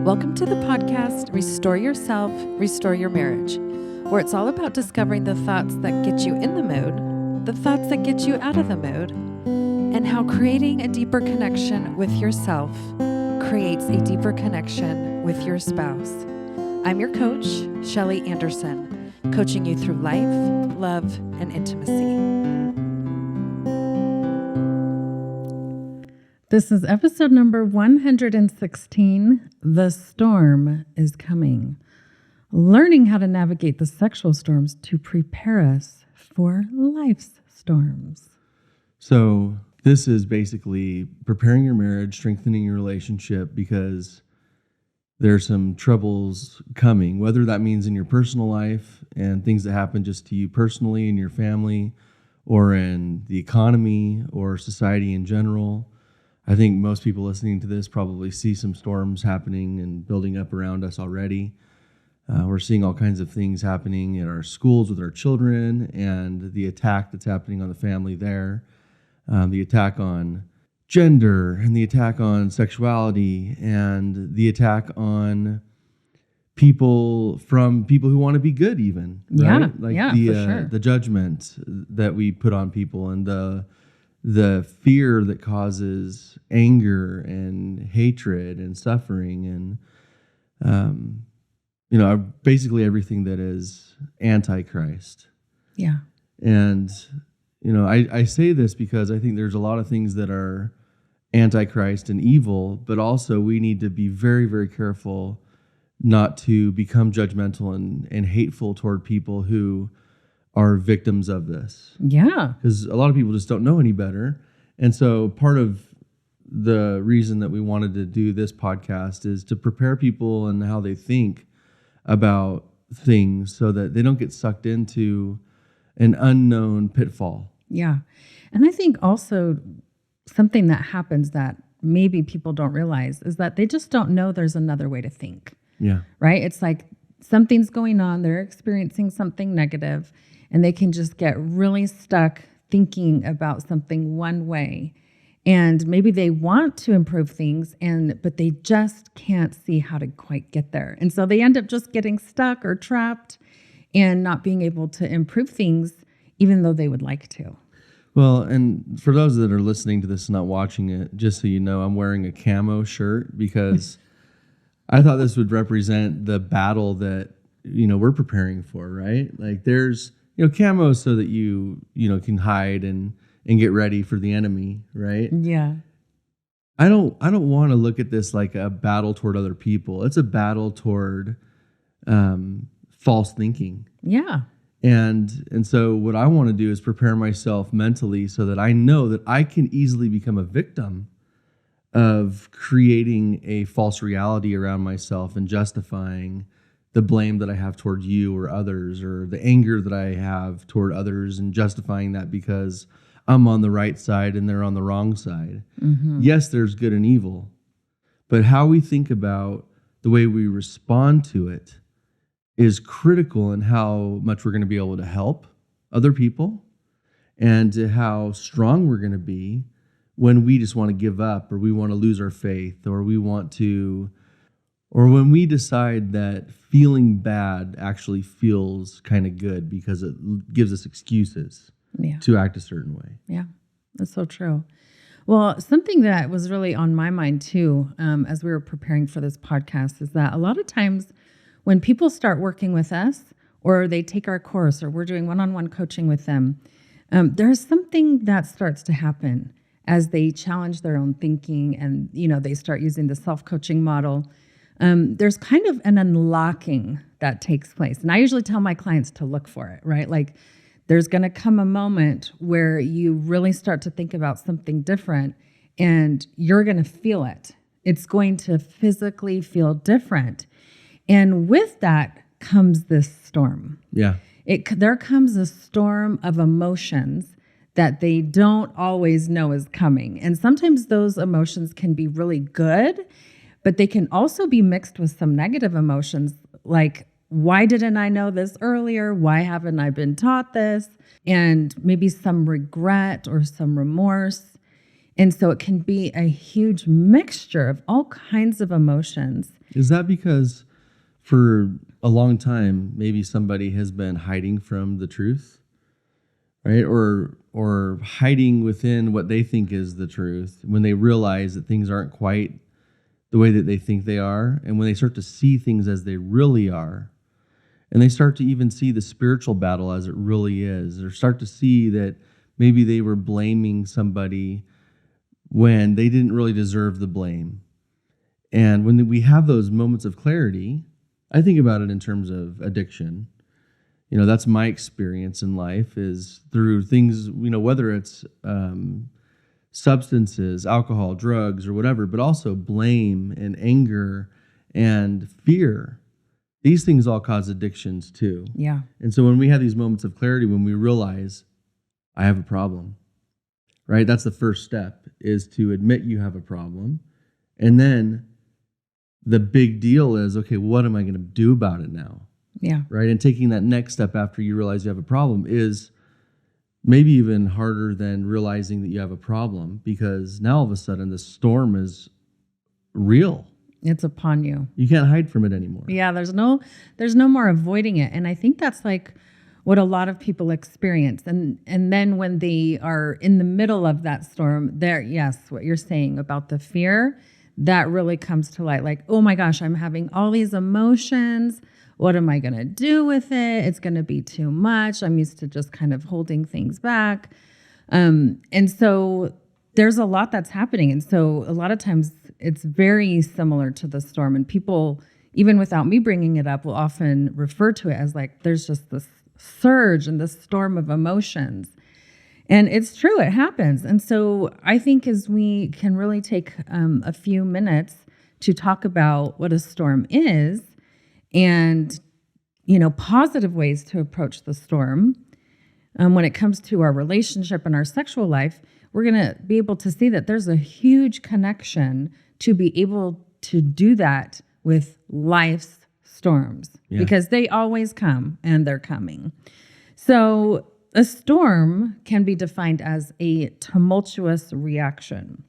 Welcome to the podcast, Restore Yourself, Restore Your Marriage, where it's all about discovering the thoughts that get you in the mood, the thoughts that get you out of the mood, and how creating a deeper connection with yourself creates a deeper connection with your spouse. I'm your coach, Shelly Anderson, coaching you through life, love, and intimacy. This is episode number 116. The storm is coming. Learning how to navigate the sexual storms to prepare us for life's storms. So this is basically preparing your marriage, strengthening your relationship, because there's some troubles coming, whether that means in your personal life and things that happen just to you personally in your family, or in the economy or society in general. I think most people listening to this probably see some storms happening and building up around us already. We're seeing all kinds of things happening in our schools with our children, and the attack that's happening on the family there, the attack on gender, and the attack on sexuality, and the attack on people who want to be good even, right? The judgment that we put on people, and the fear that causes anger and hatred and suffering and, basically everything that is anti-Christ. Yeah. And, I say this because I think there's a lot of things that are anti-Christ and evil, but also we need to be very, very careful not to become judgmental and hateful toward people who are victims of this. Yeah. Because a lot of people just don't know any better. And so part of the reason that we wanted to do this podcast is to prepare people and how they think about things so that they don't get sucked into an unknown pitfall. Yeah. And I think also something that happens that maybe people don't realize is that they just don't know there's another way to think. Yeah. Right? It's like something's going on, they're experiencing something negative, and they can just get really stuck thinking about something one way. And maybe they want to improve things, but they just can't see how to quite get there. And so they end up just getting stuck or trapped and not being able to improve things, even though they would like to. Well, and for those that are listening to this and not watching it, just so you know, I'm wearing a camo shirt because I thought this would represent the battle that, we're preparing for, right? Like there's, camo so that you can hide and get ready for the enemy, right? Yeah. I don't want to look at this like a battle toward other people. It's a battle toward false thinking. Yeah. And so what I want to do is prepare myself mentally so that I know that I can easily become a victim of creating a false reality around myself and justifying the blame that I have toward you or others, or the anger that I have toward others, and justifying that because I'm on the right side and they're on the wrong side. Mm-hmm. Yes, there's good and evil, but how we think about the way we respond to it is critical in how much we're going to be able to help other people and to how strong we're going to be when we just want to give up, or we want to lose our faith, or when we decide that feeling bad actually feels kind of good because it gives us excuses to act a certain way. Yeah, that's so true. Well, something that was really on my mind too, as we were preparing for this podcast, is that a lot of times when people start working with us, or they take our course, or we're doing one-on-one coaching with them, there's something that starts to happen as they challenge their own thinking and, they start using the self-coaching model. There's kind of an unlocking that takes place. And I usually tell my clients to look for it, right? Like there's going to come a moment where you really start to think about something different and you're going to feel it. It's going to physically feel different. And with that comes this storm. Yeah. There comes a storm of emotions that they don't always know is coming. And sometimes those emotions can be really good, but they can also be mixed with some negative emotions, like, why didn't I know this earlier? Why haven't I been taught this? And maybe some regret or some remorse. And so it can be a huge mixture of all kinds of emotions. Is that because for a long time, maybe somebody has been hiding from the truth, right? Or hiding within what they think is the truth when they realize that things aren't quite the way that they think they are, and when they start to see things as they really are, and they start to even see the spiritual battle as it really is, or start to see that maybe they were blaming somebody when they didn't really deserve the blame. And when we have those moments of clarity, I think about it in terms of addiction. That's my experience in life is through things, whether it's substances, alcohol, drugs, or whatever, but also blame and anger and fear. These things all cause addictions too. Yeah. And so when we have these moments of clarity, when we realize I have a problem, right? That's the first step, is to admit you have a problem. And then the big deal is, okay, what am I going to do about it now? Yeah. Right. And taking that next step after you realize you have a problem is maybe even harder than realizing that you have a problem, because now all of a sudden the storm is real. It's upon you. You can't hide from it anymore. Yeah, there's no more avoiding it. And I think that's like what a lot of people experience. And then when they are in the middle of that storm, there, yes, what you're saying about the fear, that really comes to light. Like, oh my gosh, I'm having all these emotions. What am I going to do with it? It's going to be too much. I'm used to just kind of holding things back. And so there's a lot that's happening. And so a lot of times it's very similar to the storm. And people, even without me bringing it up, will often refer to it as like, there's just this surge and this storm of emotions. And it's true, it happens. And so I think as we can really take a few minutes to talk about what a storm is, and, positive ways to approach the storm. When it comes to our relationship and our sexual life, we're going to be able to see that there's a huge connection to be able to do that with life's storms, because they always come and they're coming. So a storm can be defined as a tumultuous reaction.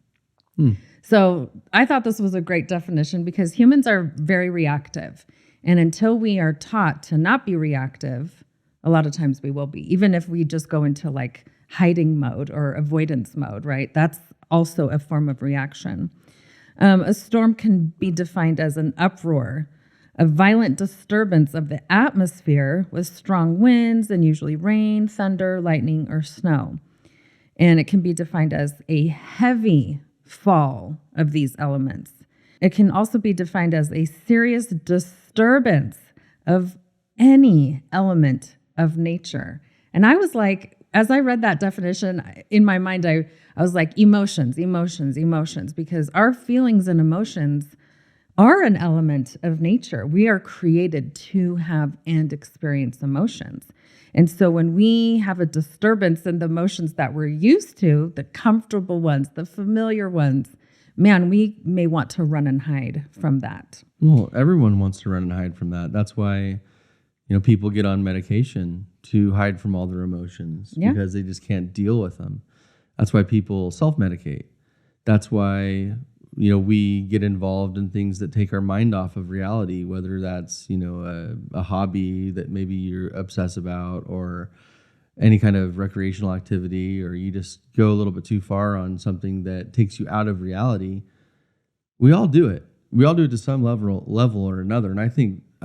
So I thought this was a great definition, because humans are very reactive. And until we are taught to not be reactive, a lot of times we will be, even if we just go into like hiding mode or avoidance mode, right? That's also a form of reaction. A storm can be defined as an uproar, a violent disturbance of the atmosphere with strong winds and usually rain, thunder, lightning, or snow. And it can be defined as a heavy fall of these elements. It can also be defined as a serious disturbance of any element of nature. And I was like, as I read that definition, in my mind, I was like, emotions, because our feelings and emotions are an element of nature. We are created to have and experience emotions. And so when we have a disturbance in the emotions that we're used to, the comfortable ones, the familiar ones, man, we may want to run and hide from that. Well, everyone wants to run and hide from that. That's why, people get on medication to hide from all their emotions, because they just can't deal with them. That's why people self-medicate. That's why, we get involved in things that take our mind off of reality, whether that's, a hobby that maybe you're obsessed about, or any kind of recreational activity, or you just go a little bit too far on something that takes you out of reality. We all do it. We all do it to some level or another. And I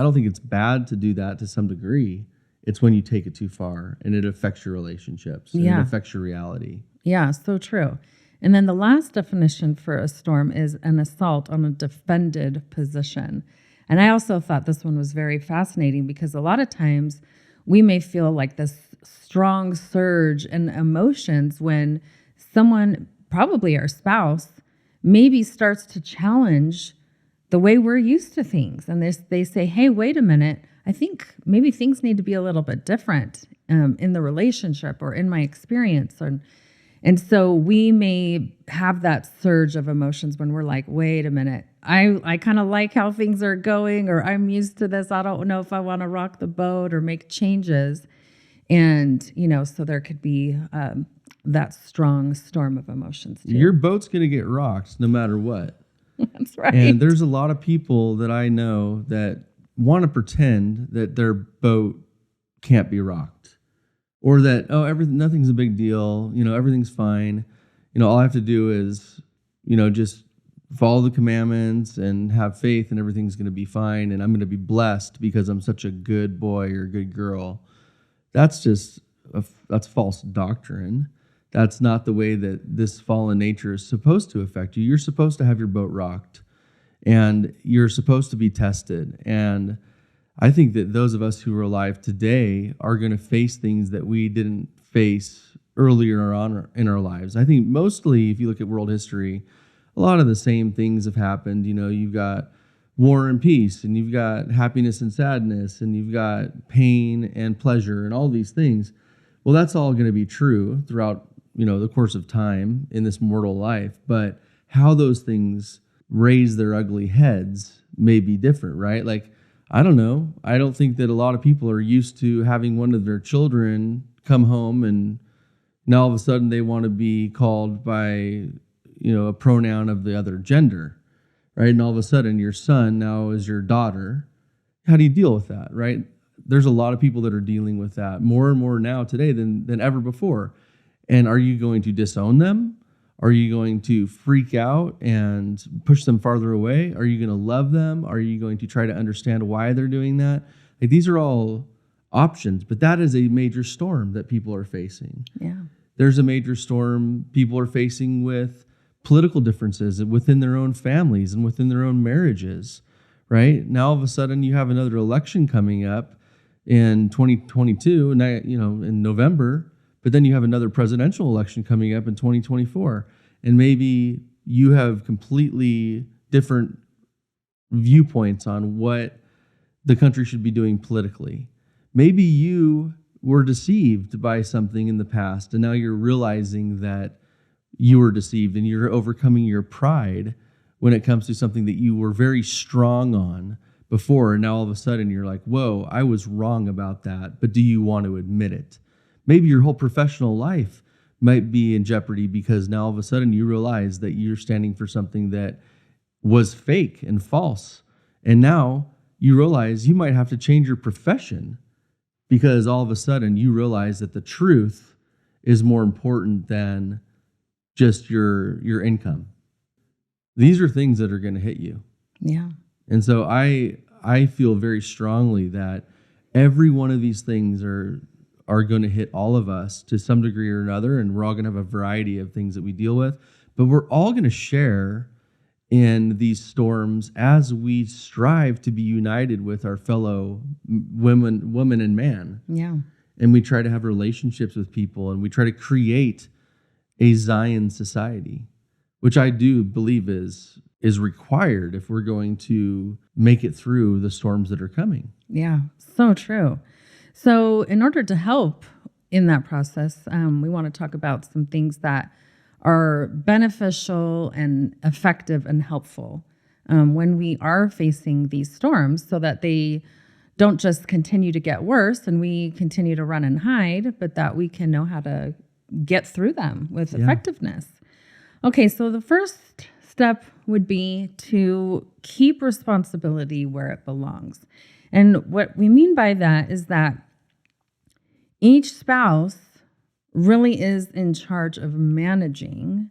don't think it's bad to do that to some degree. It's when you take it too far and it affects your relationships and it affects your reality. Yeah, so true. And then the last definition for a storm is an assault on a defended position. And I also thought this one was very fascinating, because a lot of times we may feel like this strong surge in emotions when someone, probably our spouse, maybe starts to challenge the way we're used to things. And they say, hey, wait a minute, I think maybe things need to be a little bit different in the relationship or in my experience. And so we may have that surge of emotions when we're like, wait a minute, I kind of like how things are going, or I'm used to this. I don't know if I want to rock the boat or make changes. And, so there could be that strong storm of emotions too. Your boat's going to get rocked no matter what. That's right. And there's a lot of people that I know that want to pretend that their boat can't be rocked, or that, nothing's a big deal. Everything's fine. All I have to do is, just follow the commandments and have faith, and everything's going to be fine. And I'm going to be blessed because I'm such a good boy or a good girl. That's just that's false doctrine. That's not the way that this fallen nature is supposed to affect you. You're supposed to have your boat rocked, and you're supposed to be tested. And I think that those of us who are alive today are going to face things that we didn't face earlier on in our lives. I think mostly, if you look at world history, a lot of the same things have happened. You've got war and peace, and you've got happiness and sadness, and you've got pain and pleasure, and all these things. Well, that's all going to be true throughout the course of time in this mortal life, but how those things raise their ugly heads may be different, right? Like, I don't know. I don't think that a lot of people are used to having one of their children come home and now all of a sudden they want to be called by, a pronoun of the other gender, right? And all of a sudden your son now is your daughter. How do you deal with that, right? There's a lot of people that are dealing with that more and more now today than ever before. And are you going to disown them? Are you going to freak out and push them farther away? Are you going to love them? Are you going to try to understand why they're doing that? Like, these are all options, but that is a major storm that people are facing. Yeah. There's a major storm people are facing with political differences within their own families and within their own marriages, right? Now, all of a sudden, you have another election coming up in 2022, and in November. But then you have another presidential election coming up in 2024. And maybe you have completely different viewpoints on what the country should be doing politically. Maybe you were deceived by something in the past, and now you're realizing that you were deceived, and you're overcoming your pride when it comes to something that you were very strong on before. And now all of a sudden you're like, whoa, I was wrong about that. But do you want to admit it? Maybe your whole professional life might be in jeopardy because now all of a sudden you realize that you're standing for something that was fake and false. And now you realize you might have to change your profession because all of a sudden you realize that the truth is more important than just your income. These are things that are going to hit you. Yeah. And so I feel very strongly that every one of these things are going to hit all of us to some degree or another, and we're all going to have a variety of things that we deal with, but we're all going to share in these storms as we strive to be united with our fellow woman and man. Yeah. And we try to have relationships with people, and we try to create a Zion society, which I do believe is required if we're going to make it through the storms that are coming. Yeah, so true. So in order to help in that process, we want to talk about some things that are beneficial and effective and helpful when we are facing these storms, so that they don't just continue to get worse and we continue to run and hide, but that we can know how to get through them with effectiveness. Okay, so the first step would be to keep responsibility where it belongs. And what we mean by that is that each spouse really is in charge of managing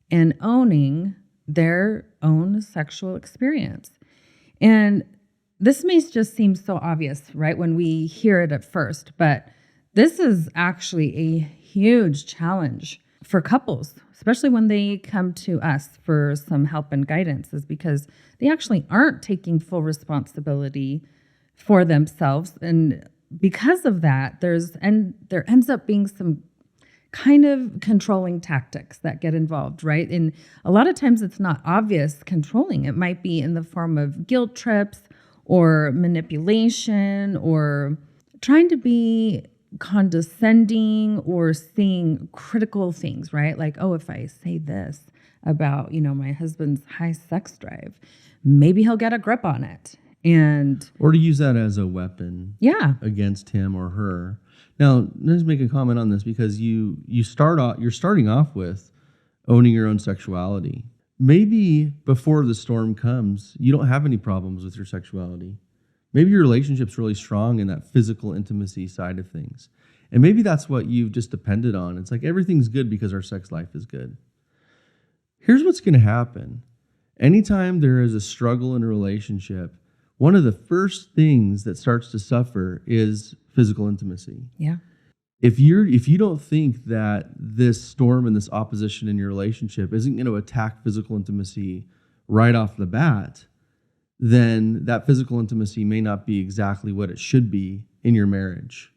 and owning their own sexual experience. And this may just seem so obvious, right, when we hear it at first, but this is actually a huge challenge for couples, especially when they come to us for some help and guidance, is because they actually aren't taking full responsibility for themselves. And because of that, there ends up being some kind of controlling tactics that get involved, right? And a lot of times it's not obvious controlling. It might be in the form of guilt trips or manipulation or trying to be condescending or saying critical things, right? Like, oh, if I say this about, my husband's high sex drive, maybe he'll get a grip on it. Or to use that as a weapon against him or her. Now, let's make a comment on this because you're starting off with owning your own sexuality. Maybe before the storm comes, you don't have any problems with your sexuality. Maybe your relationship's really strong in that physical intimacy side of things. And maybe that's what you've just depended on. It's like everything's good because our sex life is good. Here's what's going to happen. Anytime there is a struggle in a relationship, one of the first things that starts to suffer is physical intimacy. Yeah. If you don't think that this storm and this opposition in your relationship isn't going to attack physical intimacy right off the bat, then that physical intimacy may not be exactly what it should be in your marriage,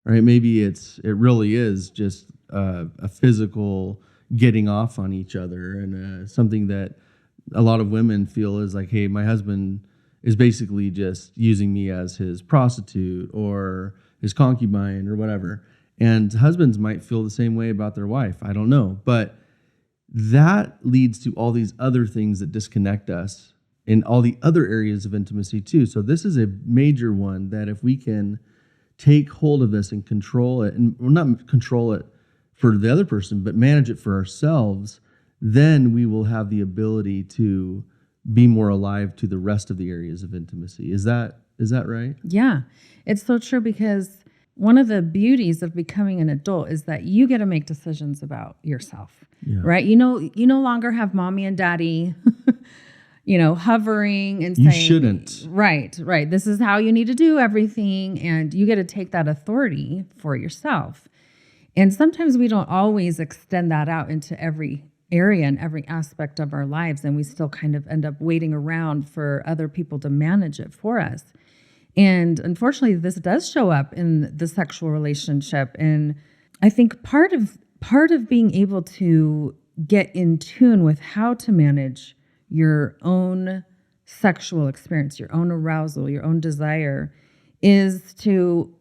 right? Maybe it really is just a physical getting off on each other, and something that a lot of women feel is like, hey, my husband is basically just using me as his prostitute or his concubine or whatever. And husbands might feel the same way about their wife. I don't know. But that leads to all these other things that disconnect us in all the other areas of intimacy too. So this is a major one that if we can take hold of this and control it, and well, not control it for the other person, but manage it for ourselves, then we will have the ability to be more alive to the rest of the areas of intimacy. Is that right? Yeah, it's so true, because one of the beauties of becoming an adult is that you get to make decisions about yourself, right? You no longer have mommy and daddy, hovering and saying, you shouldn't. Right. This is how you need to do everything. And you get to take that authority for yourself. And sometimes we don't always extend that out into every area and every aspect of our lives. And we still kind of end up waiting around for other people to manage it for us. And unfortunately, this does show up in the sexual relationship. And I think part of being able to get in tune with how to manage your own sexual experience, your own arousal, your own desire, is to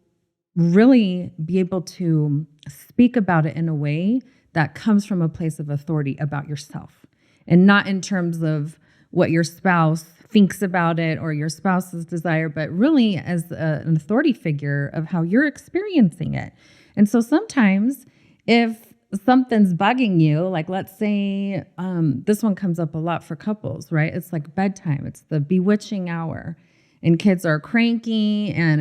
really be able to speak about it in a way that comes from a place of authority about yourself, and not in terms of what your spouse thinks about it or your spouse's desire, but really as an authority figure of how you're experiencing it. And so sometimes if something's bugging you, like let's say this one comes up a lot for couples, right? It's like bedtime. It's the bewitching hour, and kids are cranky, and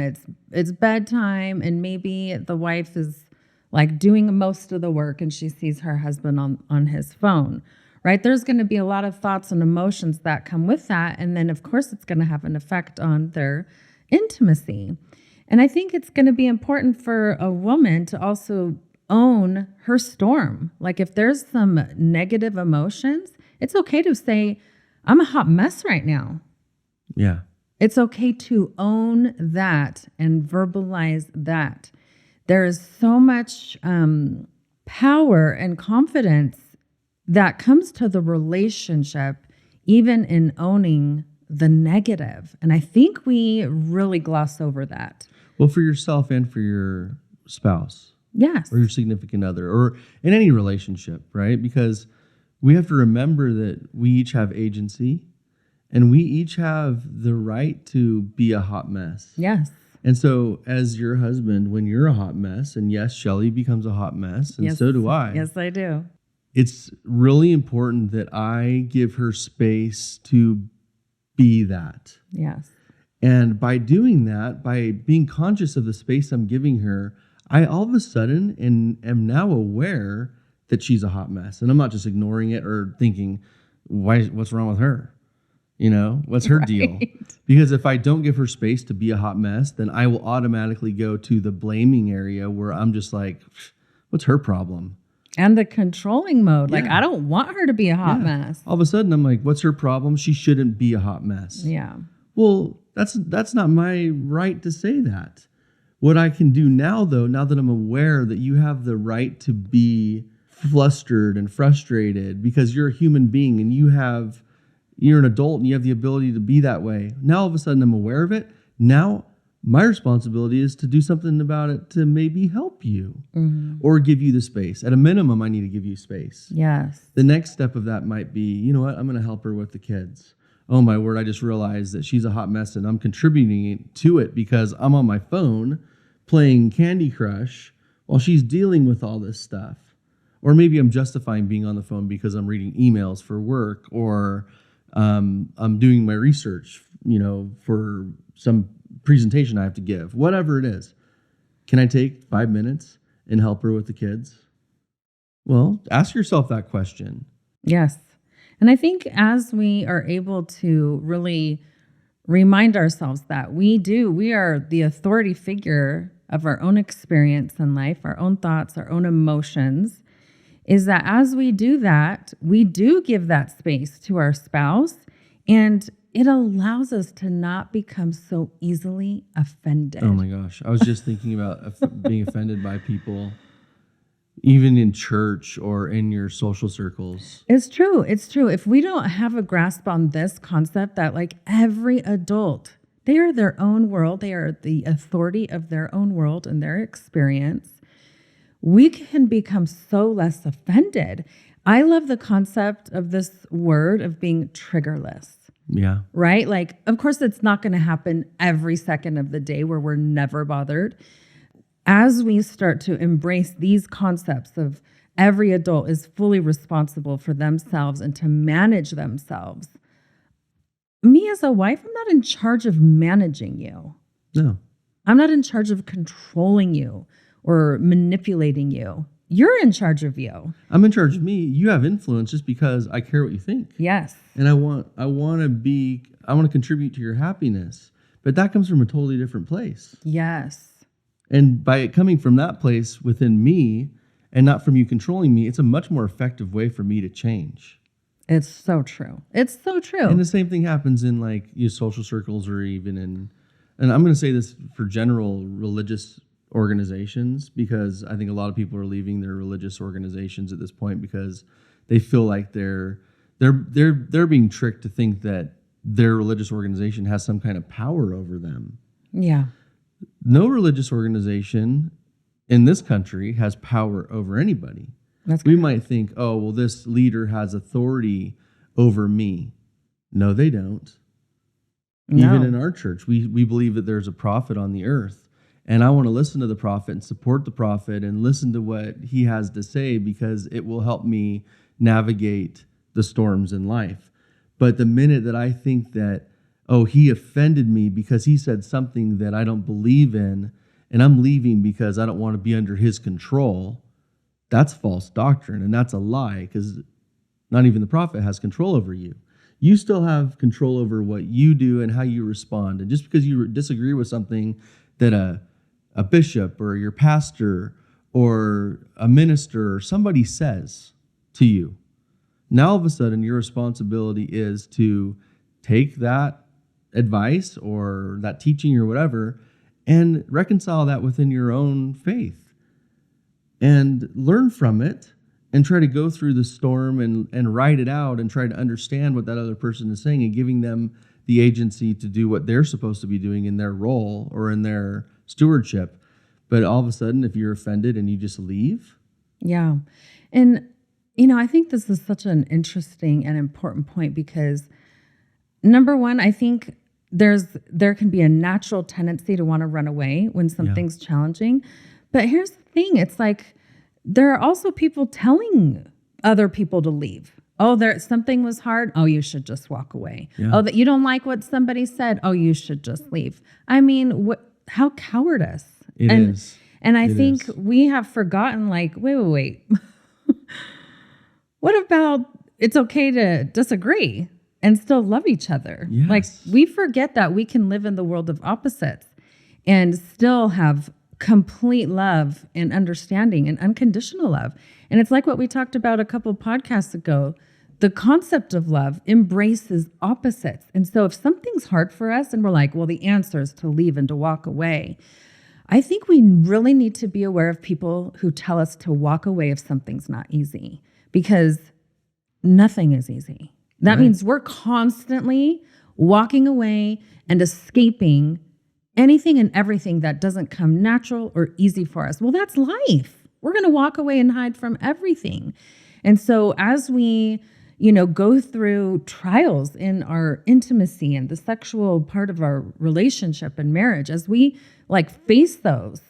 it's bedtime, and maybe the wife is like doing most of the work and she sees her husband on his phone. Right? There's going to be a lot of thoughts and emotions that come with that. And then, of course, it's going to have an effect on their intimacy. And I think it's going to be important for a woman to also own her storm. Like if there's some negative emotions, it's okay to say, I'm a hot mess right now. Yeah. It's okay to own that and verbalize that. There is so much power and confidence that comes to the relationship, even in owning the negative. And I think we really gloss over that. Well, for yourself and for your spouse. Yes. Or your significant other, or in any relationship, right? Because we have to remember that we each have agency, and we each have the right to be a hot mess. Yes. And so as your husband, when you're a hot mess, and yes, Shelly becomes a hot mess, and so do I. Yes, I do. It's really important that I give her space to be that. Yes. And by doing that, by being conscious of the space I'm giving her, I all of a sudden am now aware that she's a hot mess. And I'm not just ignoring it or thinking, what's wrong with her? What's her deal? Because if I don't give her space to be a hot mess, then I will automatically go to the blaming area where I'm just like, what's her problem? And the controlling mode. Yeah. Like, I don't want her to be a hot mess. All of a sudden, I'm like, what's her problem? She shouldn't be a hot mess. Yeah. Well, that's not my right to say that. What I can do now, though, now that I'm aware that you have the right to be flustered and frustrated because you're a human being and you're an adult and you have the ability to be that way. Now, all of a sudden, I'm aware of it. Now, my responsibility is to do something about it to maybe help you or give you the space. At a minimum, I need to give you space. Yes. The next step of that might be, you know what, I'm going to help her with the kids. Oh my word, I just realized that she's a hot mess and I'm contributing to it because I'm on my phone playing Candy Crush while she's dealing with all this stuff. Or maybe I'm justifying being on the phone because I'm reading emails for work, or I'm doing my research, for some presentation I have to give, whatever it is. Can I take 5 minutes and help her with the kids? Well, ask yourself that question. Yes. And I think as we are able to really remind ourselves that we are the authority figure of our own experience in life, our own thoughts, our own emotions, is that as we do that, we do give that space to our spouse, and it allows us to not become so easily offended. Oh my gosh. I was just thinking about being offended by people, even in church or in your social circles. It's true. It's true. If we don't have a grasp on this concept that like every adult, they are their own world, they are the authority of their own world and their experience, we can become so less offended. I love the concept of this word of being triggerless. Yeah. Right? Like, of course, it's not going to happen every second of the day where we're never bothered. As we start to embrace these concepts of every adult is fully responsible for themselves and to manage themselves, me as a wife, I'm not in charge of managing you. No. I'm not in charge of controlling you or manipulating you. You're in charge of you. I'm in charge of me. You have influence just because I care what you think. Yes. And I want to contribute to your happiness. But that comes from a totally different place. Yes. And by it coming from that place within me and not from you controlling me, it's a much more effective way for me to change. It's so true. It's so true. And the same thing happens in like your social circles, or even and I'm going to say this for general religious organizations, because I think a lot of people are leaving their religious organizations at this point because they feel like they're being tricked to think that their religious organization has some kind of power over them. Yeah. No religious organization in this country has power over anybody. We might think, oh, well, this leader has authority over me. No, they don't. No. Even in our church, we believe that there's a prophet on the earth. And I want to listen to the prophet and support the prophet and listen to what he has to say, because it will help me navigate the storms in life. But the minute that I think that, oh, he offended me because he said something that I don't believe in, and I'm leaving because I don't want to be under his control, that's false doctrine, and that's a lie, because not even the prophet has control over you. You still have control over what you do and how you respond. And just because you disagree with something that a bishop or your pastor or a minister or somebody says to you, now all of a sudden your responsibility is to take that advice or that teaching or whatever and reconcile that within your own faith and learn from it and try to go through the storm and ride it out and try to understand what that other person is saying and giving them the agency to do what they're supposed to be doing in their role or in their stewardship. But all of a sudden, if you're offended and you just leave. Yeah. And, I think this is such an interesting and important point, because number one, I think there can be a natural tendency to want to run away when something's challenging. But here's the thing. It's like, there are also people telling other people to leave. Oh, something was hard. Oh, you should just walk away. Yeah. Oh, that you don't like what somebody said. Oh, you should just leave. I mean, how cowardice. It is. And I think we have forgotten, like, wait. What about it's okay to disagree and still love each other? Yes. Like, we forget that we can live in the world of opposites and still have complete love and understanding and unconditional love. And it's like what we talked about a couple podcasts ago. The concept of love embraces opposites. And so if something's hard for us and we're like, well, the answer is to leave and to walk away, I think we really need to be aware of people who tell us to walk away if something's not easy, because nothing is easy. That means we're constantly walking away and escaping anything and everything that doesn't come natural or easy for us. Well, that's life. We're going to walk away and hide from everything. And so as we, go through trials in our intimacy and the sexual part of our relationship and marriage, as we face those,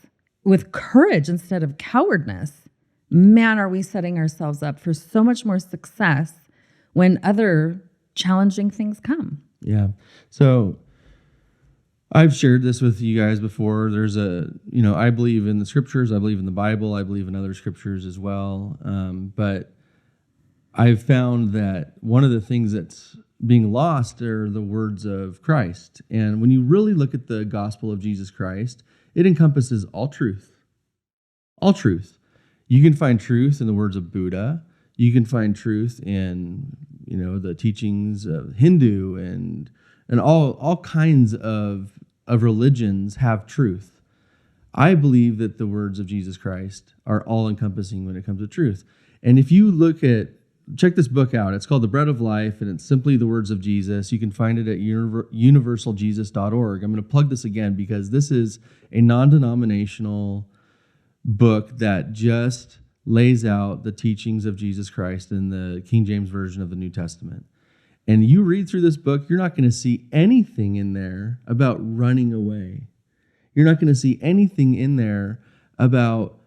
with courage instead of cowardness, man, are we setting ourselves up for so much more success when other challenging things come. Yeah. So I've shared this with you guys before. There's I believe in the scriptures. I believe in the Bible. I believe in other scriptures as well. But I've found that one of the things that's being lost are the words of Christ. And when you really look at the gospel of Jesus Christ, it encompasses all truth. All truth. You can find truth in the words of Buddha. You can find truth in, the teachings of Hindu and all kinds of religions have truth. I believe that the words of Jesus Christ are all encompassing when it comes to truth. And if you check this book out. It's called The Bread of Life, and it's simply the words of Jesus. You can find it at universaljesus.org. I'm going to plug this again because this is a non-denominational book that just lays out the teachings of Jesus Christ in the King James Version of the New Testament. And you read through this book, you're not going to see anything in there about running away. You're not going to see anything in there about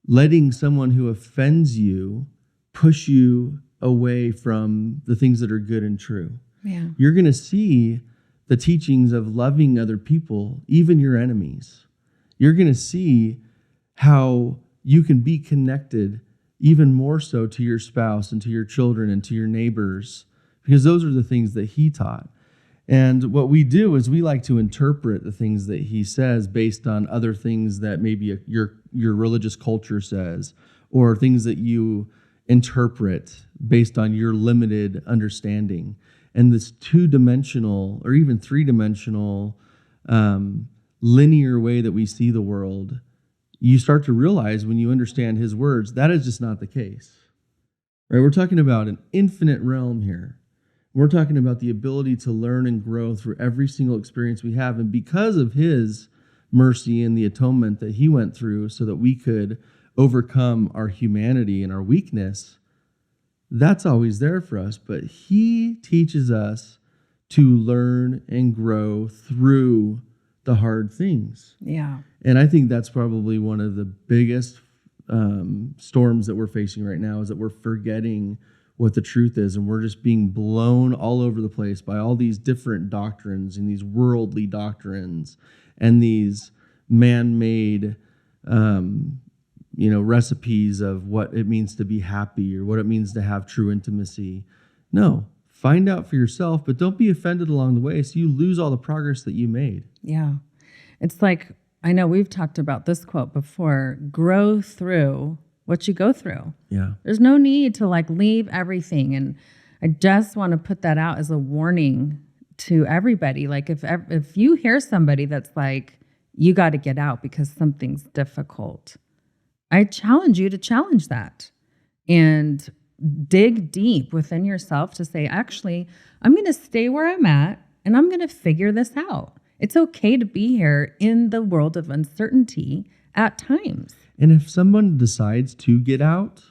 letting someone who offends you push you away from the things that are good and true. Yeah. You're going to see the teachings of loving other people, even your enemies. You're going to see how you can be connected even more so to your spouse and to your children and to your neighbors, because those are the things that he taught. And what we do is we like to interpret the things that he says based on other things that maybe your religious culture says, or things that you interpret based on your limited understanding. And this two-dimensional or even three-dimensional linear way that we see the world, you start to realize when you understand his words, that is just not the case. Right? We're talking about an infinite realm here. We're talking about the ability to learn and grow through every single experience we have. And because of his mercy and the atonement that he went through so that we could overcome our humanity and our weakness, that's always there for us. But he teaches us to learn and grow through the hard things. Yeah. And I think that's probably one of the biggest storms that we're facing right now, is that we're forgetting what the truth is, and we're just being blown all over the place by all these different doctrines and these worldly doctrines and these man-made recipes of what it means to be happy or what it means to have true intimacy. No, find out for yourself, but don't be offended along the way so you lose all the progress that you made. Yeah. It's like, I know we've talked about this quote before, grow through what you go through. Yeah. There's no need to leave everything. And I just want to put that out as a warning to everybody. If you hear somebody that's like, you got to get out because something's difficult, I challenge you to challenge that and dig deep within yourself to say, actually, I'm going to stay where I'm at and I'm going to figure this out. It's okay to be here in the world of uncertainty at times. And if someone decides to get out,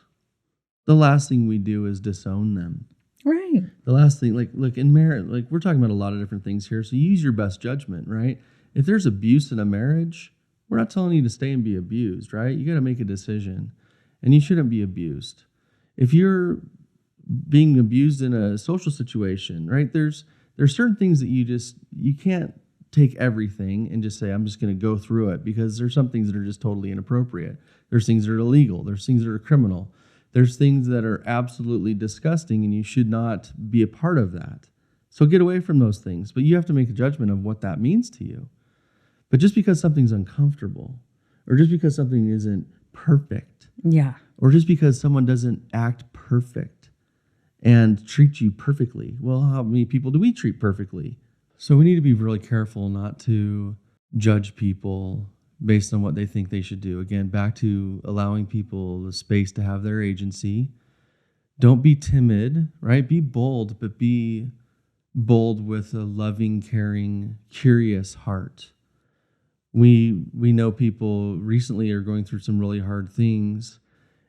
the last thing we do is disown them. Right. The last thing, look, in marriage, we're talking about a lot of different things here, so use your best judgment, right? If there's abuse in a marriage, we're not telling you to stay and be abused, right? You got to make a decision, and you shouldn't be abused. If you're being abused in a social situation, right, there's certain things that you can't take everything and just say, I'm just going to go through it, because there's some things that are just totally inappropriate. There's things that are illegal. There's things that are criminal. There's things that are absolutely disgusting, and you should not be a part of that. So get away from those things. But you have to make a judgment of what that means to you. But just because something's uncomfortable, or just because something isn't perfect, Yeah. or just because someone doesn't act perfect and treat you perfectly, well, how many people do we treat perfectly? So we need to be really careful not to judge people based on what they think they should do. Again, back to allowing people the space to have their agency. Don't be timid, right? Be bold, but be bold with a loving, caring, curious heart. We know people recently are going through some really hard things.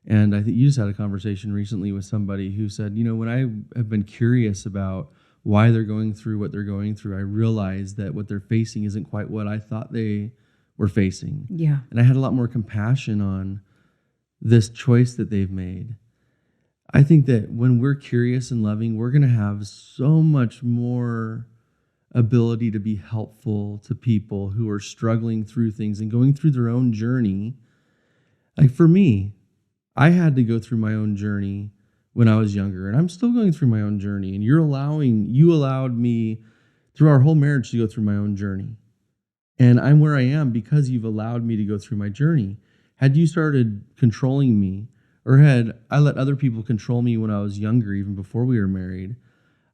And I think you just had a conversation recently with somebody who said, when I have been curious about why they're going through what they're going through, I realize that what they're facing isn't quite what I thought they were facing. Yeah. And I had a lot more compassion on this choice that they've made. I think that when we're curious and loving, we're going to have so much more ability to be helpful to people who are struggling through things and going through their own journey. Like for me, I had to go through my own journey when I was younger, and I'm still going through my own journey. And you allowed me through our whole marriage to go through my own journey. And I'm where I am because you've allowed me to go through my journey. Had you started controlling me, or had I let other people control me when I was younger, even before we were married,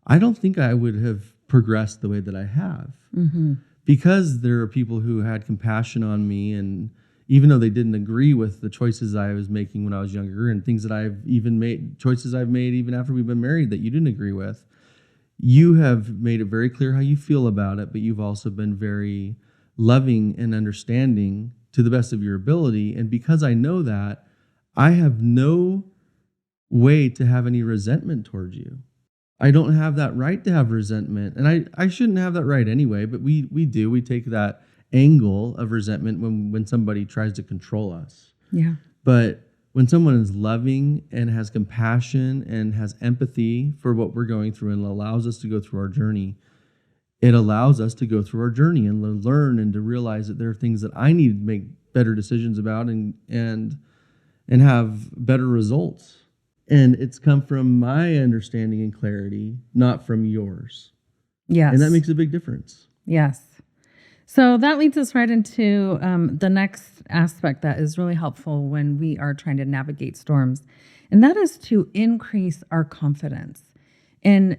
I don't think I would have progressed the way that I have. Mm-hmm. Because there are people who had compassion on me, and even though they didn't agree with the choices I was making when I was younger, and things that choices I've made even after we've been married that you didn't agree with, you have made it very clear how you feel about it, but you've also been very loving and understanding to the best of your ability. And because I know that, I have no way to have any resentment towards you. I don't have that right to have resentment. And I shouldn't have that right anyway, but we do. We take that angle of resentment when somebody tries to control us. Yeah. But when someone is loving and has compassion and has empathy for what we're going through and allows us to go through our journey, it allows us to go through our journey and learn and to realize that there are things that I need to make better decisions about and have better results. And it's come from my understanding and clarity, not from yours. Yes. And that makes a big difference. Yes. So that leads us right into the next aspect that is really helpful when we are trying to navigate storms. And that is to increase our confidence in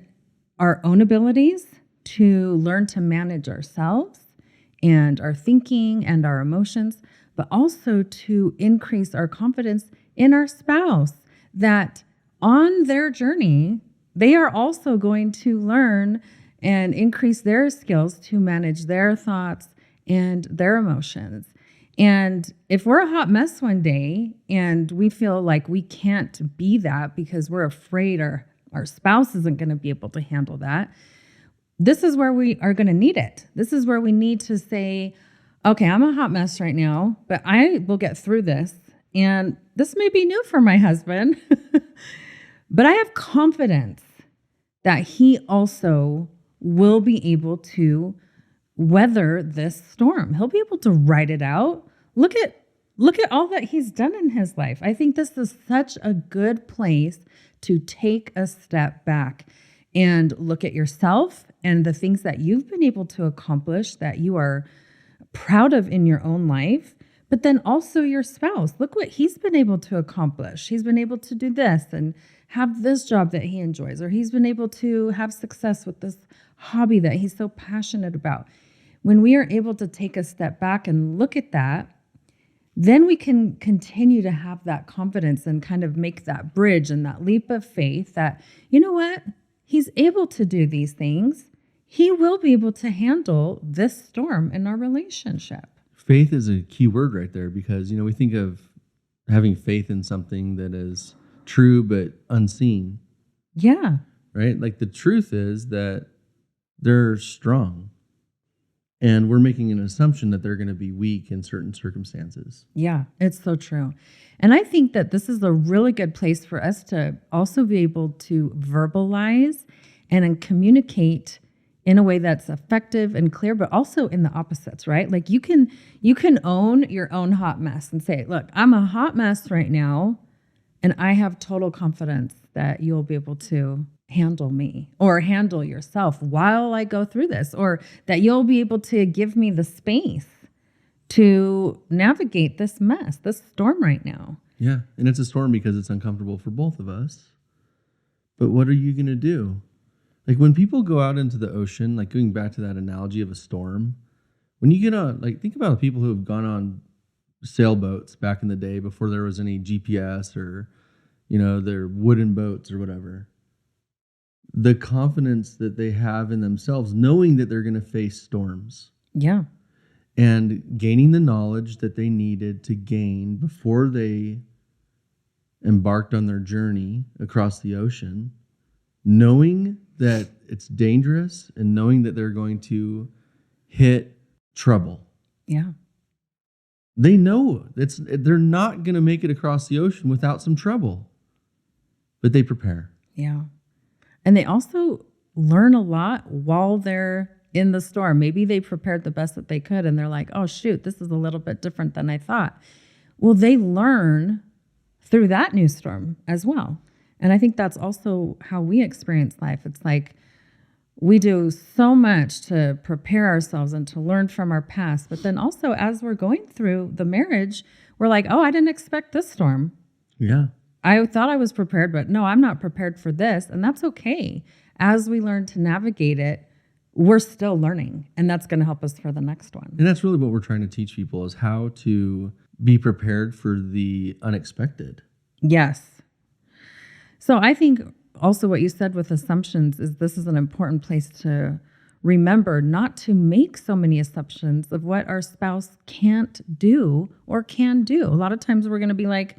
our own abilities to learn to manage ourselves and our thinking and our emotions, but also to increase our confidence in our spouse, that on their journey, they are also going to learn and increase their skills to manage their thoughts and their emotions. And if we're a hot mess one day and we feel like we can't be that because we're afraid our spouse isn't going to be able to handle that, this is where we are going to need it. This is where we need to say, okay, I'm a hot mess right now, but I will get through this. And this may be new for my husband, but I have confidence that he also will be able to weather this storm. He'll be able to ride it out. Look at all that he's done in his life. I think this is such a good place to take a step back and look at yourself and the things that you've been able to accomplish that you are proud of in your own life, but then also your spouse. Look what he's been able to accomplish. He's been able to do this and have this job that he enjoys, or he's been able to have success with this hobby that he's so passionate about. When we are able to take a step back and look at that, then we can continue to have that confidence and kind of make that bridge and that leap of faith that, you know what? He's able to do these things. He will be able to handle this storm in our relationship. Faith is a key word right there because, we think of having faith in something that is true but unseen. Yeah. Right? Like the truth is that they're strong. And we're making an assumption that they're going to be weak in certain circumstances. Yeah, it's so true. And I think that this is a really good place for us to also be able to verbalize and then communicate in a way that's effective and clear, but also in the opposites, right? Like you can own your own hot mess and say, look, I'm a hot mess right now, and I have total confidence that you'll be able to handle me or handle yourself while I go through this, or that you'll be able to give me the space to navigate this mess, this storm right now. Yeah, and it's a storm because it's uncomfortable for both of us. But what are you going to do? Like when people go out into the ocean, like going back to that analogy of a storm, when you get on, like think about the people who have gone on sailboats back in the day before there was any GPS or, their wooden boats or whatever. The confidence that they have in themselves, knowing that they're going to face storms. Yeah. And gaining the knowledge that they needed to gain before they embarked on their journey across the ocean, knowing that it's dangerous and knowing that they're going to hit trouble. Yeah. They know they're not going to make it across the ocean without some trouble, but they prepare. Yeah. And they also learn a lot while they're in the storm. Maybe they prepared the best that they could and they're like, oh, shoot, this is a little bit different than I thought. Well, they learn through that new storm as well. And I think that's also how we experience life. It's like we do so much to prepare ourselves and to learn from our past. But then also as we're going through the marriage, we're like, oh, I didn't expect this storm. Yeah. I thought I was prepared, but no, I'm not prepared for this. And that's okay. As we learn to navigate it, we're still learning. And that's going to help us for the next one. And that's really what we're trying to teach people is how to be prepared for the unexpected. Yes. So I think also what you said with assumptions is this is an important place to remember not to make so many assumptions of what our spouse can't do or can do. A lot of times we're going to be like,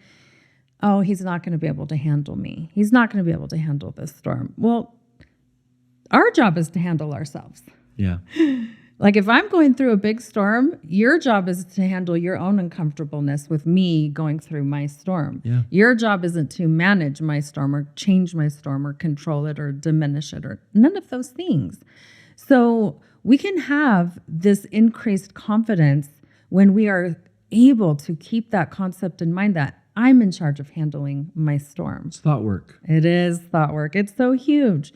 oh, he's not going to be able to handle me. He's not going to be able to handle this storm. Well, our job is to handle ourselves. Yeah. Like if I'm going through a big storm, your job is to handle your own uncomfortableness with me going through my storm. Yeah. Your job isn't to manage my storm or change my storm or control it or diminish it or none of those things. So we can have this increased confidence when we are able to keep that concept in mind that I'm in charge of handling my storm. It's thought work. It is thought work. It's so huge.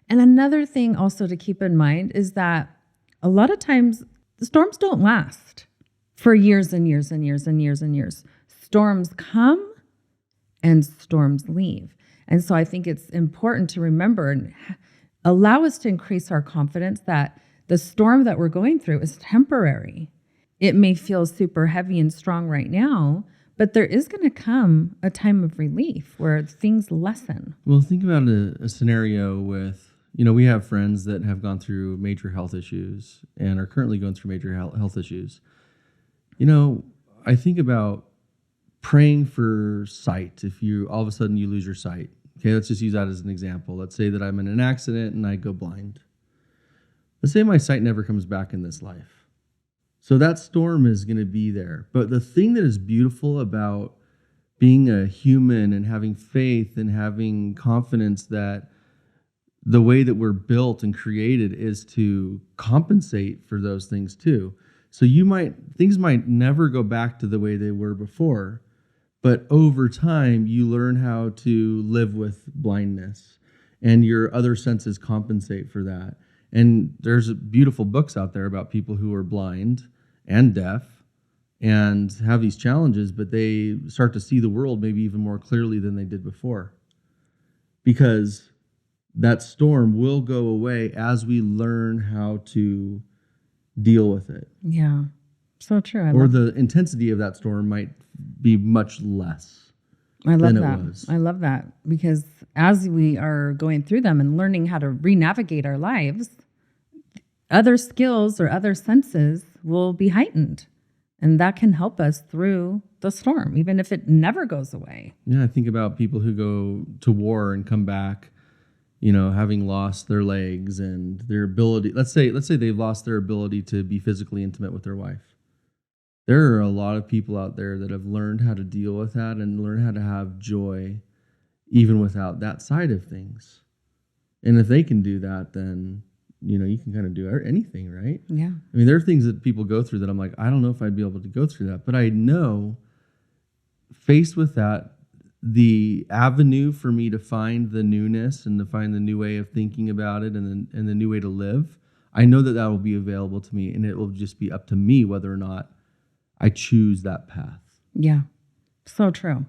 And another thing also to keep in mind is that a lot of times the storms don't last for years and years and years and years and years. Storms come and storms leave. And so I think it's important to remember and allow us to increase our confidence that the storm that we're going through is temporary. It may feel super heavy and strong right now, but there is going to come a time of relief where things lessen. Well, think about a scenario with, we have friends that have gone through major health issues and are currently going through major health issues. I think about praying for sight. If you all of a sudden you lose your sight, okay, let's just use that as an example. Let's say that I'm in an accident and I go blind. Let's say my sight never comes back in this life. So that storm is going to be there. But the thing that is beautiful about being a human and having faith and having confidence that the way that we're built and created is to compensate for those things too. So things might never go back to the way they were before, but over time you learn how to live with blindness and your other senses compensate for that. And there's beautiful books out there about people who are blind and deaf and have these challenges, but they start to see the world maybe even more clearly than they did before. Because that storm will go away as we learn how to deal with it. Yeah, so true. Or the intensity of that storm might be much less than it was. I love that because as we are going through them and learning how to re-navigate our lives, other skills or other senses will be heightened. And that can help us through the storm, even if it never goes away. Yeah, I think about people who go to war and come back, having lost their legs and their ability. Let's say they've lost their ability to be physically intimate with their wife. There are a lot of people out there that have learned how to deal with that and learn how to have joy even without that side of things. And if they can do that, then, you can kind of do anything, right? Yeah. I mean, there are things that people go through that I'm like, I don't know if I'd be able to go through that. But I know, faced with that, the avenue for me to find the newness and to find the new way of thinking about it and the new way to live, I know that will be available to me, and it will just be up to me whether or not I choose that path. Yeah, so true.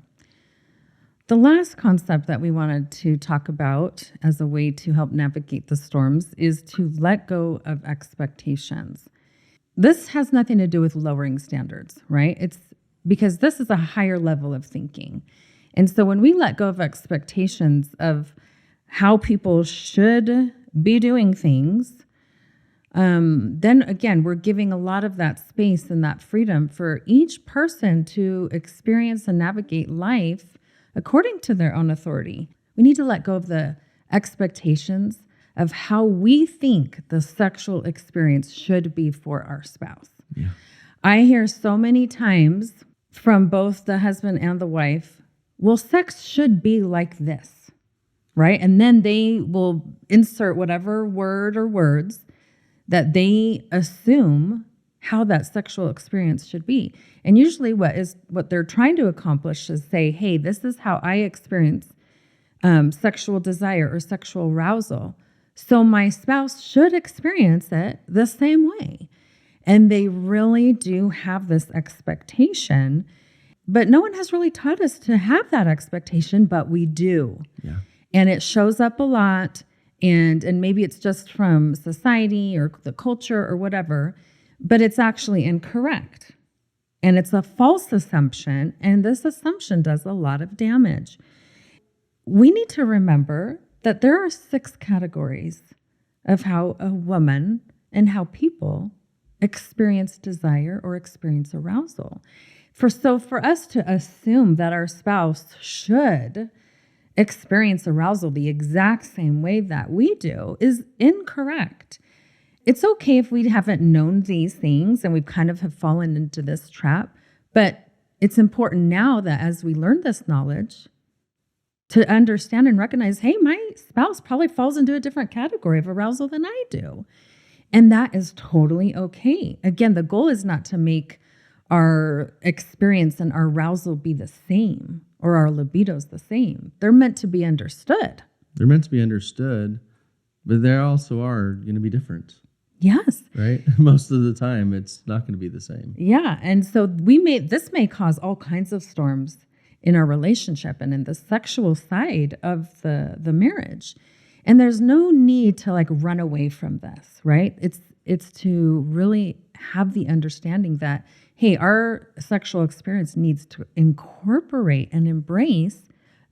The last concept that we wanted to talk about as a way to help navigate the storms is to let go of expectations. This has nothing to do with lowering standards, right? It's because this is a higher level of thinking. And so when we let go of expectations of how people should be doing things, then again, we're giving a lot of that space and that freedom for each person to experience and navigate life according to their own authority. We need to let go of the expectations of how we think the sexual experience should be for our spouse. Yeah. I hear so many times from both the husband and the wife, well, sex should be like this, right? And then they will insert whatever word or words that they assume how that sexual experience should be. And usually what they're trying to accomplish is say, hey, this is how I experience sexual desire or sexual arousal. So my spouse should experience it the same way. And they really do have this expectation, but no one has really taught us to have that expectation, but we do. Yeah. And it shows up a lot. And maybe it's just from society or the culture or whatever, but it's actually incorrect. And it's a false assumption. And this assumption does a lot of damage. We need to remember that there are 6 categories of how a woman and how people experience desire or experience arousal. For us to assume that our spouse should experience arousal the exact same way that we do is incorrect. It's okay if we haven't known these things and we kind of have fallen into this trap, but it's important now that as we learn this knowledge to understand and recognize, hey, my spouse probably falls into a different category of arousal than I do. And that is totally okay. Again, the goal is not to make our experience and our arousal be the same or our libidos the same. They're meant to be understood. They're meant to be understood, but they also are going to be different. Yes. Right? Most of the time, it's not going to be the same. Yeah. And so this may cause all kinds of storms in our relationship and in the sexual side of the marriage. And there's no need to run away from this, right? It's to really have the understanding that, hey, our sexual experience needs to incorporate and embrace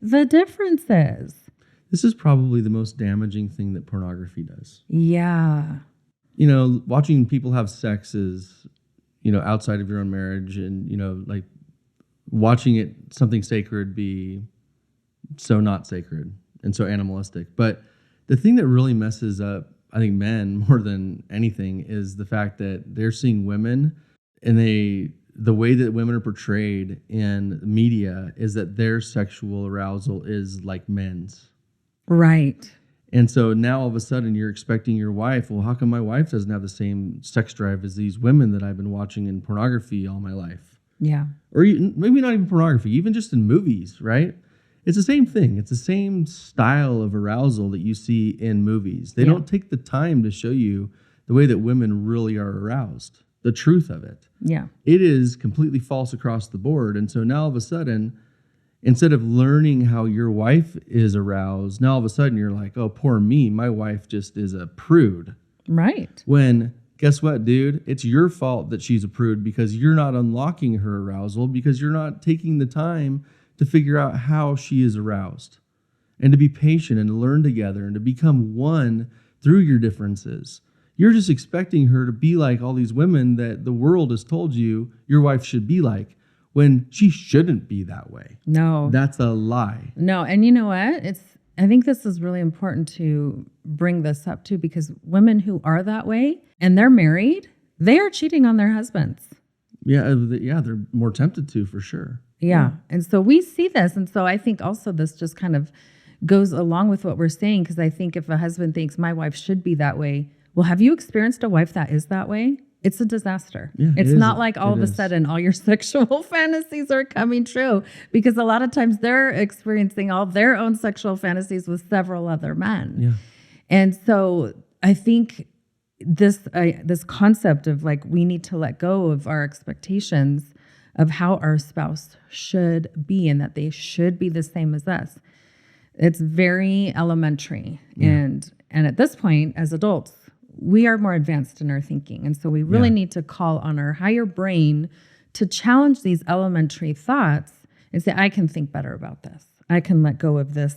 the differences. This is probably the most damaging thing that pornography does. Yeah. Watching people have sex is, outside of your own marriage and, watching it, something sacred be so not sacred and so animalistic. But the thing that really messes up, I think, men more than anything is the fact that they're seeing women and the way that women are portrayed in media is that their sexual arousal is like men's. Right. And so now all of a sudden you're expecting your wife, well, how come my wife doesn't have the same sex drive as these women that I've been watching in pornography all my life? Yeah. Or maybe not even pornography, even just in movies, right? It's the same thing. It's the same style of arousal that you see in movies. They don't take the time to show you the way that women really are aroused, the truth of it. Yeah. It is completely false across the board. And so now all of a sudden, instead of learning how your wife is aroused, now all of a sudden you're like, oh, poor me. My wife just is a prude. Right. When, guess what, dude? It's your fault that she's a prude because you're not unlocking her arousal, because you're not taking the time to figure out how she is aroused and to be patient and to learn together and to become one through your differences. You're just expecting her to be like all these women that the world has told you your wife should be like, when she shouldn't be that way. No. That's a lie. No. And you know what? I think this is really important to bring this up too, because women who are that way and they're married, they are cheating on their husbands. Yeah, they're more tempted to, for sure. Yeah. And so we see this. And so I think also this just kind of goes along with what we're saying, because I think if a husband thinks my wife should be that way, well, have you experienced a wife that is that way? It's a disaster. Yeah, it's not like all of a sudden all your sexual fantasies are coming true, because a lot of times they're experiencing all their own sexual fantasies with several other men. Yeah. And so I think this concept of we need to let go of our expectations of how our spouse should be and that they should be the same as us. It's very elementary. Yeah. And at this point, as adults, we are more advanced in our thinking. And so we really need to call on our higher brain to challenge these elementary thoughts and say, I can think better about this. I can let go of this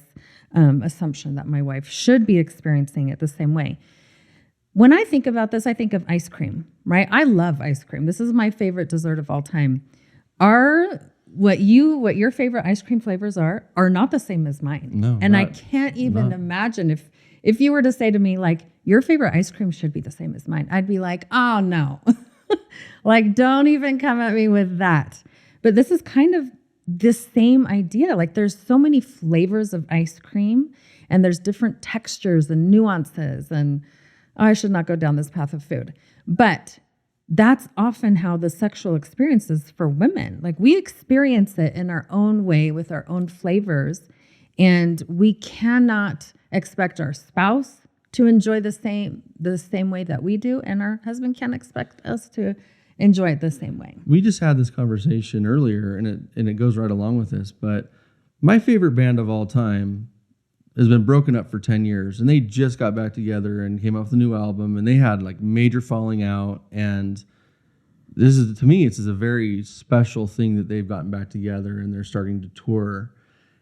assumption that my wife should be experiencing it the same way. When I think about this, I think of ice cream, right? I love ice cream. This is my favorite dessert of all time. What your favorite ice cream flavors are not the same as mine. No. And I can't even imagine if you were to say to me, your favorite ice cream should be the same as mine, I'd be like, oh no. Like, don't even come at me with that. But this is kind of the same idea. Like, there's so many flavors of ice cream, and there's different textures and nuances. And I should not go down this path of food. But that's often how the sexual experience is for women. Like, we experience it in our own way with our own flavors. And we cannot expect our spouse to enjoy the same way that we do, and our husband can't expect us to enjoy it the same way. We just had this conversation earlier, and it goes right along with this. But my favorite band of all time has been broken up for 10 years, and they just got back together and came out with a new album, and they had like major falling out. And this is, to me, it's a very special thing that they've gotten back together and they're starting to tour.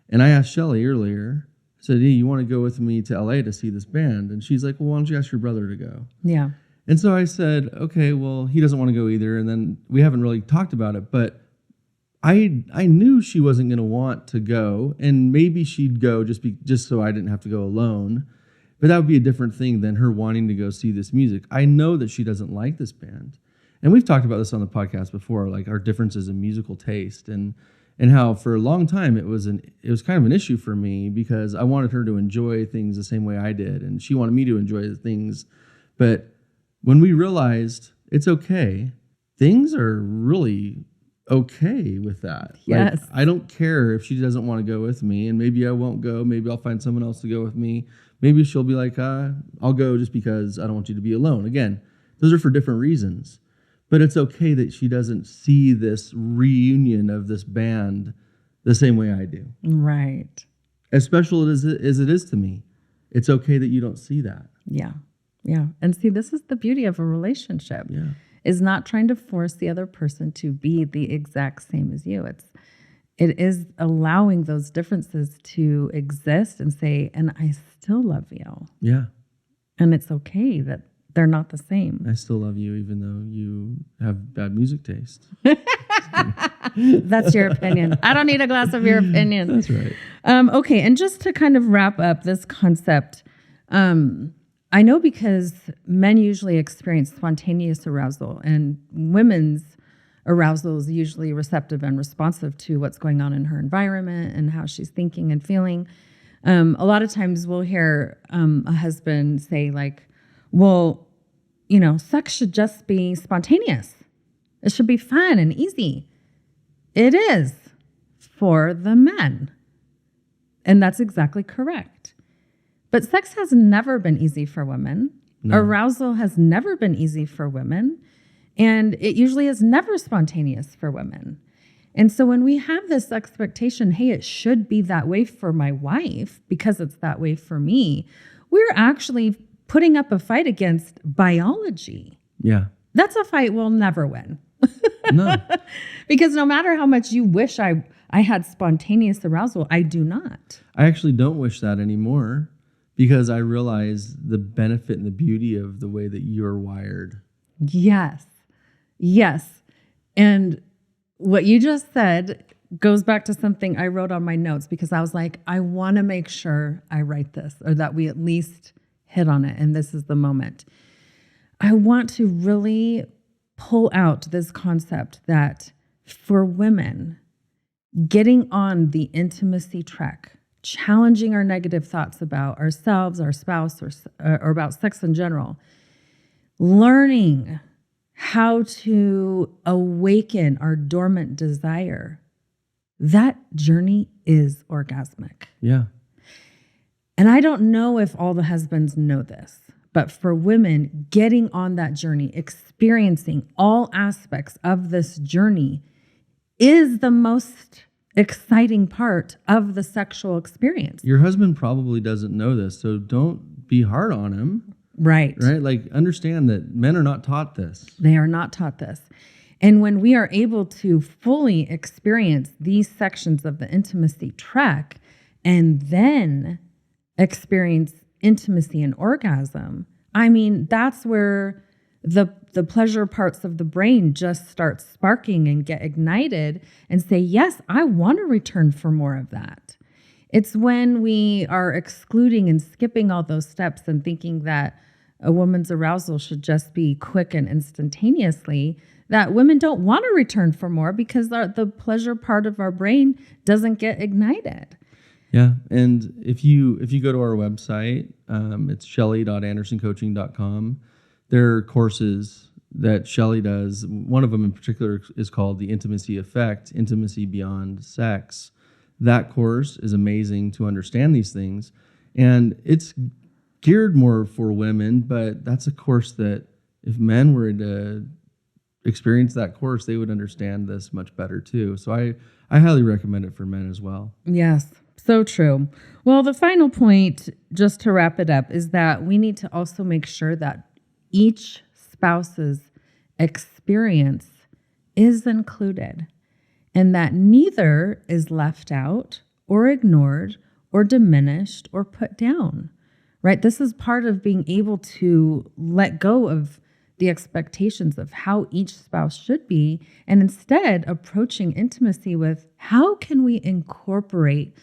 And I asked Shelly earlier, I said, hey, you want to go with me to LA to see this band? And she's like, well, why don't you ask your brother to go? Yeah. And so I said, okay, well, he doesn't want to go either. And then we haven't really talked about it, but I knew she wasn't going to want to go, and maybe she'd go just so I didn't have to go alone. But that would be a different thing than her wanting to go see this music. I know that she doesn't like this band. And we've talked about this on the podcast before, like our differences in musical taste and how for a long time it was kind of an issue for me because I wanted her to enjoy things the same way I did, and she wanted me to enjoy the things. But when we realized it's okay, things are really okay with that. Yes. Like, I don't care if she doesn't want to go with me, and maybe I won't go. Maybe I'll find someone else to go with me. Maybe she'll be like, I'll go just because I don't want you to be alone. Again, those are for different reasons. But it's okay that she doesn't see this reunion of this band the same way I do. Right. As special as it is to me, it's okay that you don't see that. Yeah. Yeah. And see, this is the beauty of a relationship. Yeah. Is not trying to force the other person to be the exact same as you. It is allowing those differences to exist and say, and I still love you. Yeah. And it's okay that they're not the same. I still love you even though you have bad music taste. That's your opinion. I don't need a glass of your opinion. That's right. Okay. And just to kind of wrap up this concept, I know because men usually experience spontaneous arousal, and women's arousal is usually receptive and responsive to what's going on in her environment and how she's thinking and feeling. A lot of times we'll hear a husband say like, well, sex should just be spontaneous. It should be fun and easy. It is for the men. And that's exactly correct. But sex has never been easy for women. No. Arousal has never been easy for women. And it usually is never spontaneous for women. And so when we have this expectation, hey, it should be that way for my wife because it's that way for me, we're actually putting up a fight against biology. Yeah. That's a fight we'll never win. No. Because no matter how much you wish I had spontaneous arousal, I do not. I actually don't wish that anymore because I realize the benefit and the beauty of the way that you're wired. Yes. Yes. And what you just said goes back to something I wrote on my notes because I was like, I want to make sure I write this or that we at least hit on it. And this is the moment. I want to really pull out this concept that for women, getting on the intimacy track, challenging our negative thoughts about ourselves, our spouse, or about sex in general, learning how to awaken our dormant desire, that journey is orgasmic. Yeah. And I don't know if all the husbands know this, but for women, getting on that journey, experiencing all aspects of this journey is the most exciting part of the sexual experience. Your husband probably doesn't know this, so don't be hard on him. Right. Right? Like, understand that men are not taught this. They are not taught this. And when we are able to fully experience these sections of the intimacy track and then experience intimacy and orgasm, I mean, that's where the pleasure parts of the brain just start sparking and get ignited and say, yes, I want to return for more of that. It's when we are excluding and skipping all those steps and thinking that a woman's arousal should just be quick and instantaneously that women don't want to return for more because the pleasure part of our brain doesn't get ignited. Yeah, and if you go to our website, it's shelly.andersoncoaching.com. There are courses that Shelly does. One of them in particular is called The Intimacy Effect, Intimacy Beyond Sex. That course is amazing to understand these things, and it's geared more for women, but that's a course that if men were to experience that course, they would understand this much better too. So I highly recommend it for men as well. Yes, so true. Well, the final point, just to wrap it up, is that we need to also make sure that each spouse's experience is included and that neither is left out or ignored or diminished or put down, right? This is part of being able to let go of the expectations of how each spouse should be and instead approaching intimacy with how can we incorporate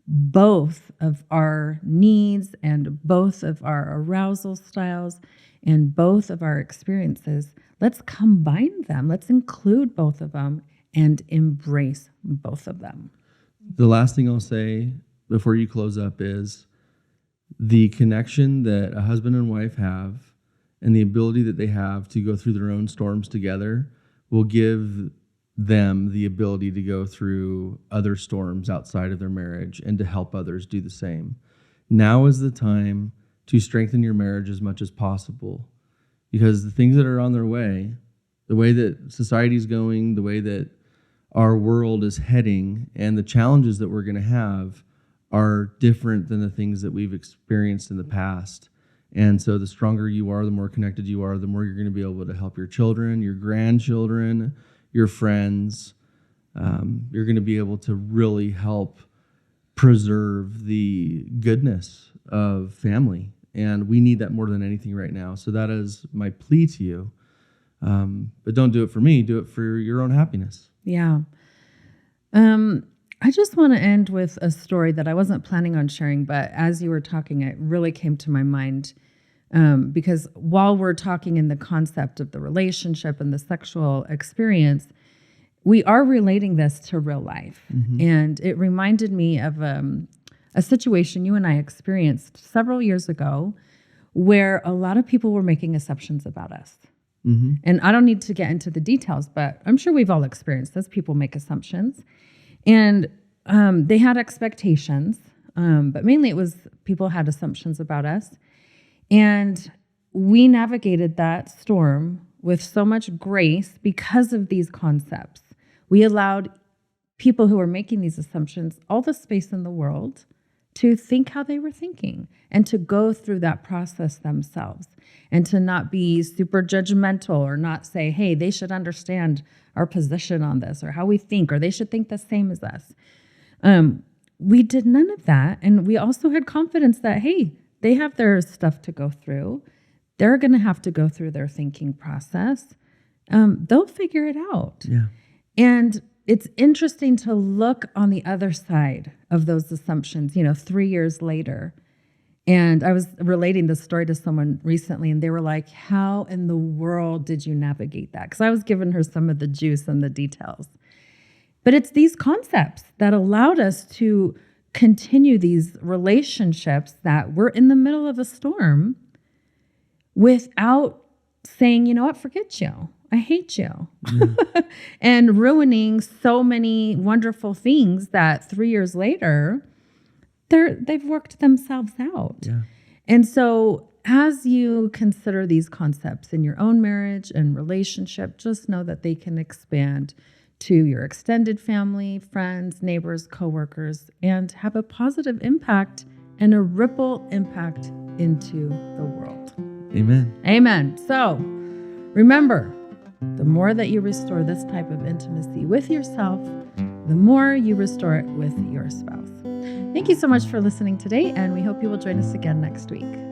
both of our needs and both of our arousal styles and both of our experiences. Let's combine them. Let's include both of them and embrace both of them. The last thing I'll say before you close up is the connection that a husband and wife have and the ability that they have to go through their own storms together will give them the ability to go through other storms outside of their marriage and to help others do the same. Now is the time to strengthen your marriage as much as possible, because the things that are on their way, the way that society is going, the way that our world is heading, and the challenges that we're going to have are different than the things that we've experienced in the past. And so the stronger you are, the more connected you are, the more you're going to be able to help your children, your grandchildren, your friends. You're going to be able to really help preserve the goodness of family. And we need that more than anything right now. So that is my plea to you. But don't do it for me. Do it for your own happiness. Yeah. I just want to end with a story that I wasn't planning on sharing, but as you were talking, it really came to my mind. Because while we're talking in the concept of the relationship and the sexual experience, we are relating this to real life. Mm-hmm. And it reminded me of a situation you and I experienced several years ago where a lot of people were making assumptions about us. Mm-hmm. And I don't need to get into the details, but I'm sure we've all experienced this. People make assumptions. And they had expectations, but mainly it was people had assumptions about us. And we navigated that storm with so much grace because of these concepts. We allowed people who were making these assumptions all the space in the world to think how they were thinking and to go through that process themselves and to not be super judgmental or not say, hey, they should understand our position on this or how we think, or they should think the same as us. We did none of that. And we also had confidence that, hey, they have their stuff to go through. They're going to have to go through their thinking process. They'll figure it out. Yeah. And it's interesting to look on the other side of those assumptions, 3 years later. And I was relating this story to someone recently, and they were like, how in the world did you navigate that? Because I was giving her some of the juice and the details. But it's these concepts that allowed us to continue these relationships that were in the middle of a storm without saying, you know what, forget you. I hate you. Yeah. And ruining so many wonderful things that 3 years later, they've worked themselves out. Yeah. And so as you consider these concepts in your own marriage and relationship, just know that they can expand to your extended family, friends, neighbors, coworkers, and have a positive impact and a ripple impact into the world. Amen. Amen. So remember, the more that you restore this type of intimacy with yourself, the more you restore it with your spouse. Thank you so much for listening today, and we hope you will join us again next week.